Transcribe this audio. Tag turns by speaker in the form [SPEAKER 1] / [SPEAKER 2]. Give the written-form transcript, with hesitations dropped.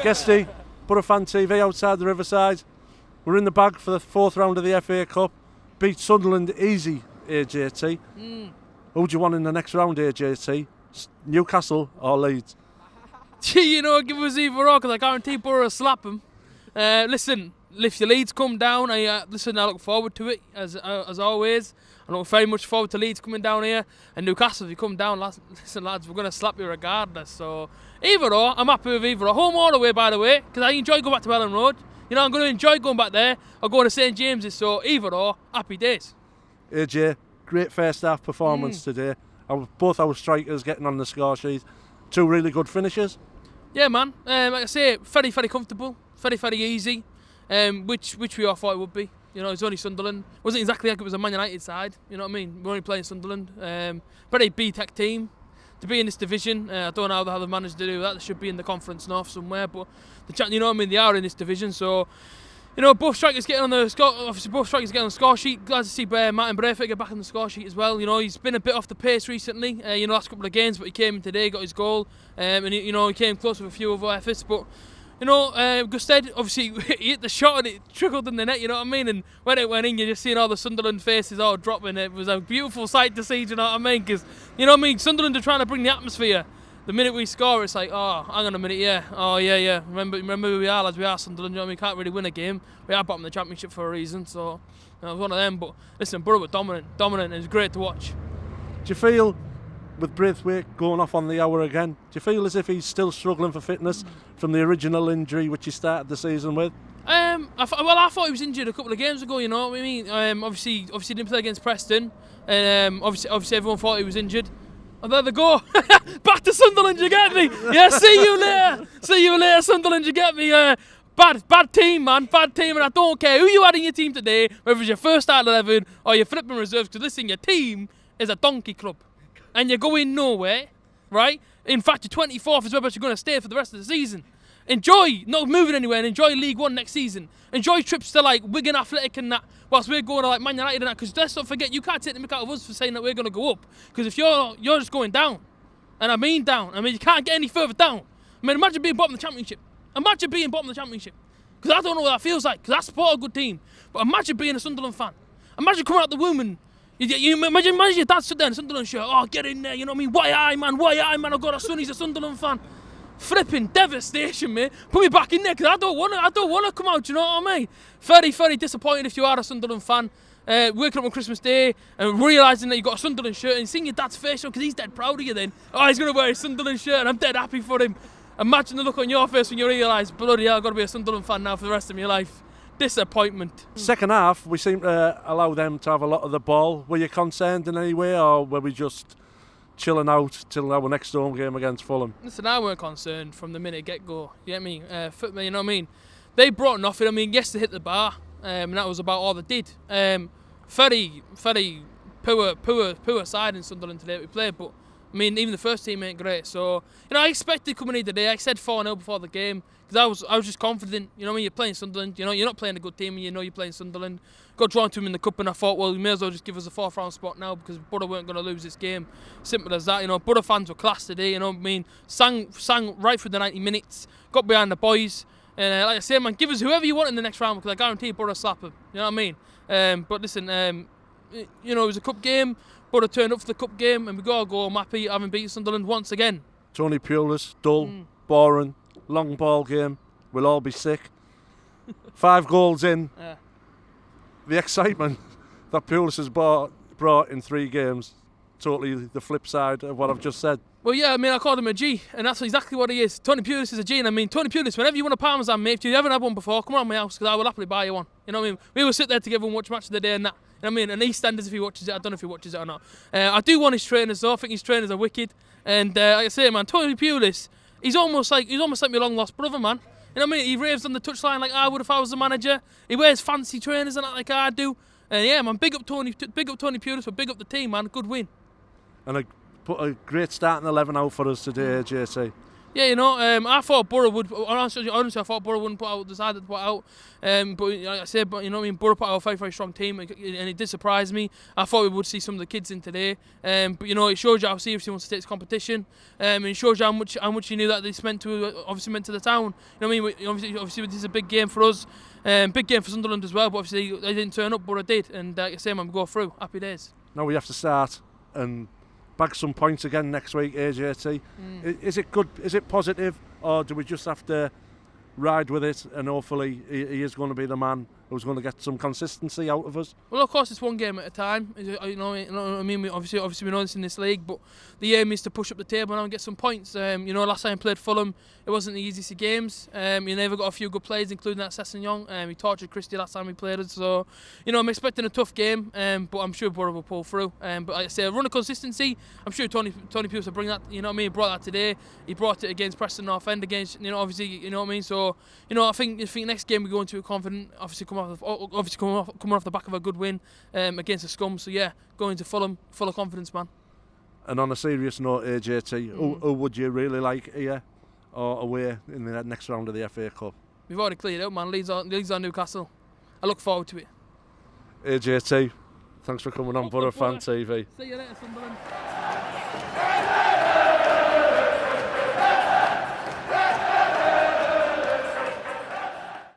[SPEAKER 1] Guesty, BoroFanTV outside the Riverside. We're in the bag for the 4th round of the FA Cup. Beat Sunderland easy, AJT. Who do you want in the next round, AJT? Newcastle or Leeds?
[SPEAKER 2] You know, give us either or, because I guarantee Boro will slap them. Listen, if your Leeds come down, I look forward to it, as always. I look very much forward to Leeds coming down here. And Newcastle, if you come down, listen lads, we're going to slap you regardless. So, either or, I'm happy with either or. Home all the way, by the way, because I enjoy going back to Ellen Road. You know, I'm going to enjoy going back there. I'll go to St James's, so either or, happy days.
[SPEAKER 1] AJ, great first half performance today. Both our strikers getting on the score sheet. 2 really good finishes.
[SPEAKER 2] Yeah, man. Like I say, very, very comfortable, very, very easy, which we all thought it would be. You know, it's only Sunderland. It wasn't exactly like it was a Man United side. You know what I mean? We're only playing Sunderland. Very B-Tech team. To be in this division, I don't know how they've managed to do that. They should be in the Conference North somewhere, but you know what I mean? They are in this division, so. You know, both strikers getting on the score. Obviously, both strikers getting on the score sheet. Glad to see Martin Braithwaite get back on the score sheet as well. You know, he's been a bit off the pace recently. You know, last couple of games, but he came in today, got his goal, and he came close with a few other efforts. But you know, Gusted, obviously he hit the shot and it trickled in the net. You know what I mean? And when it went in, you're just seeing all the Sunderland faces all dropping. It was a beautiful sight to see. You know what I mean? Because you know what I mean. Sunderland are trying to bring the atmosphere. The minute we score, it's like, oh, hang on a minute, yeah. Oh, yeah. Remember who we are, lads. We are Sunderland. You know what I mean? We can't really win a game. We are bottom of the Championship for a reason. So, you know, it was one of them. But listen, Boro were dominant. It was great to watch.
[SPEAKER 1] Do you feel, with Braithwaite going off on the hour again, do you feel as if he's still struggling for fitness from the original injury which he started the season with?
[SPEAKER 2] I thought he was injured a couple of games ago. You know what I mean? Obviously didn't play against Preston, and obviously everyone thought he was injured. And there they go. Back to Sunderland, you get me? Yeah, see you later, Sunderland, you get me? Bad team, man, bad team, and I don't care who you had in your team today, whether it's your first start 11 or your flipping reserves, because listen, your team is a donkey club. And you're going nowhere, right? In fact, you're 24th as well, but you're going to stay for the rest of the season. Enjoy not moving anywhere and enjoy League One next season. Enjoy trips to like Wigan Athletic and that, whilst we're going to like Man United and that, because let's not forget, you can't take the mick out of us for saying that we're going to go up, because if you're just going down, and I mean down, I mean you can't get any further down. I mean imagine being bottom of the Championship. Imagine being bottom of the Championship. Because I don't know what that feels like, because I support a good team, but imagine being a Sunderland fan. Imagine coming out the womb and imagine your dad stood there in a Sunderland shirt, oh get in there, you know what I mean, why I man, I've got a son, he's a Sunderland fan. Flipping devastation, mate. Put me back in there, because I don't want to come out, you know what I mean? Very, very disappointed if you are a Sunderland fan. Waking up on Christmas Day and realising that you got a Sunderland shirt and seeing your dad's face, because he's dead proud of you then. Oh, he's going to wear a Sunderland shirt and I'm dead happy for him. Imagine the look on your face when you realise, bloody hell, I've got to be a Sunderland fan now for the rest of my life. Disappointment.
[SPEAKER 1] Second half, we seem to allow them to have a lot of the ball. Were you concerned in any way, or were we just chilling out till our next home game against Fulham?
[SPEAKER 2] Listen, I weren't concerned from the minute get-go. You get me? You know what I mean? They brought nothing. I mean, yes, they hit the bar, and that was about all they did. Very, very poor side in Sunderland today that we played, but I mean, even the first team ain't great. So, you know, I expected coming in today. I said 4-0 before the game, because I was just confident. You know, when you're playing Sunderland, you know, you're not playing a good team, and you know you're playing Sunderland. Got drawn to him in the cup, and I thought, well, you may as well just give us a 4th round spot now, because Boro weren't going to lose this game. Simple as that. You know, Boro fans were class today. You know what I mean? Sang right through the 90 minutes. Got behind the boys. And like I say, man, give us whoever you want in the next round, because I guarantee Boro slap them. You know what I mean? But listen, you know, it was a cup game. Boro turned up for the cup game, and we got to go home happy having beaten Sunderland once again.
[SPEAKER 1] Tony Pulis, dull, boring, long ball game. We'll all be sick. 5 goals in. The excitement that Pulis has brought in 3 games, totally the flip side of what I've just said.
[SPEAKER 2] Well, yeah, I mean, I called him a G, and that's exactly what he is. Tony Pulis is a G, and I mean, Tony Pulis, whenever you want a Parmesan, mate, if you haven't had one before, come around my house, because I will happily buy you one. You know what I mean? We will sit there together and watch Match of the Day and that. You know what I mean? And EastEnders, if he watches it, I don't know if he watches it or not. I do want his trainers, though. I think his trainers are wicked. And like I say, man, Tony Pulis, he's almost like my long-lost brother, man. You know what I mean? He raves on the touchline like I would if I was the manager. He wears fancy trainers and that like I do. And yeah, man, big up Tony Pulis, but big up the team, man. Good win.
[SPEAKER 1] And put a great starting 11 out for us today, JC.
[SPEAKER 2] Yeah, you know, I thought Boro would. Honestly, I thought Boro wouldn't put out the side that put out. But like I said, but you know what I mean. Boro put out a very, very strong team, and it did surprise me. I thought we would see some of the kids in today. But you know, it shows you how serious he wants to take this competition. And it shows you how much he knew that this meant to the town. You know what I mean? Obviously, this is a big game for us. Big game for Sunderland as well. But obviously, they didn't turn up, Boro did, and like I say, man, go through. Happy days.
[SPEAKER 1] Now we have to start and bag some points again next week, AJT. Is it good? Is it positive, or do we just have to ride with it and hopefully he is going to be the man who's going to get some consistency out of us?
[SPEAKER 2] Well, of course, it's one game at a time. You know what I mean? Obviously, we know this in this league, but the aim is to push up the table now and get some points. You know, last time I played Fulham, it wasn't the easiest of games. You never got a few good players, including that Sessegnon. He tortured Christie last time we played us. So, you know, I'm expecting a tough game, but I'm sure Boro will pull through. But like I say, a run of consistency, I'm sure Tony Pulis will bring that. You know what I mean? He brought that today. He brought it against Preston North End, against, you know, obviously, you know what I mean? So, you know, I think next game we go into it confident. Obviously, coming off the back of a good win against the Scum. So yeah, going to Fulham full of confidence, man. And
[SPEAKER 1] on a serious note, AJT, who would you really like here or away in the next round of the FA Cup?
[SPEAKER 2] We've already cleared it out, man. Leeds are Newcastle. I look forward to it.
[SPEAKER 1] AJT, thanks for coming on BoroFanTV.
[SPEAKER 2] See you later, Sunderland.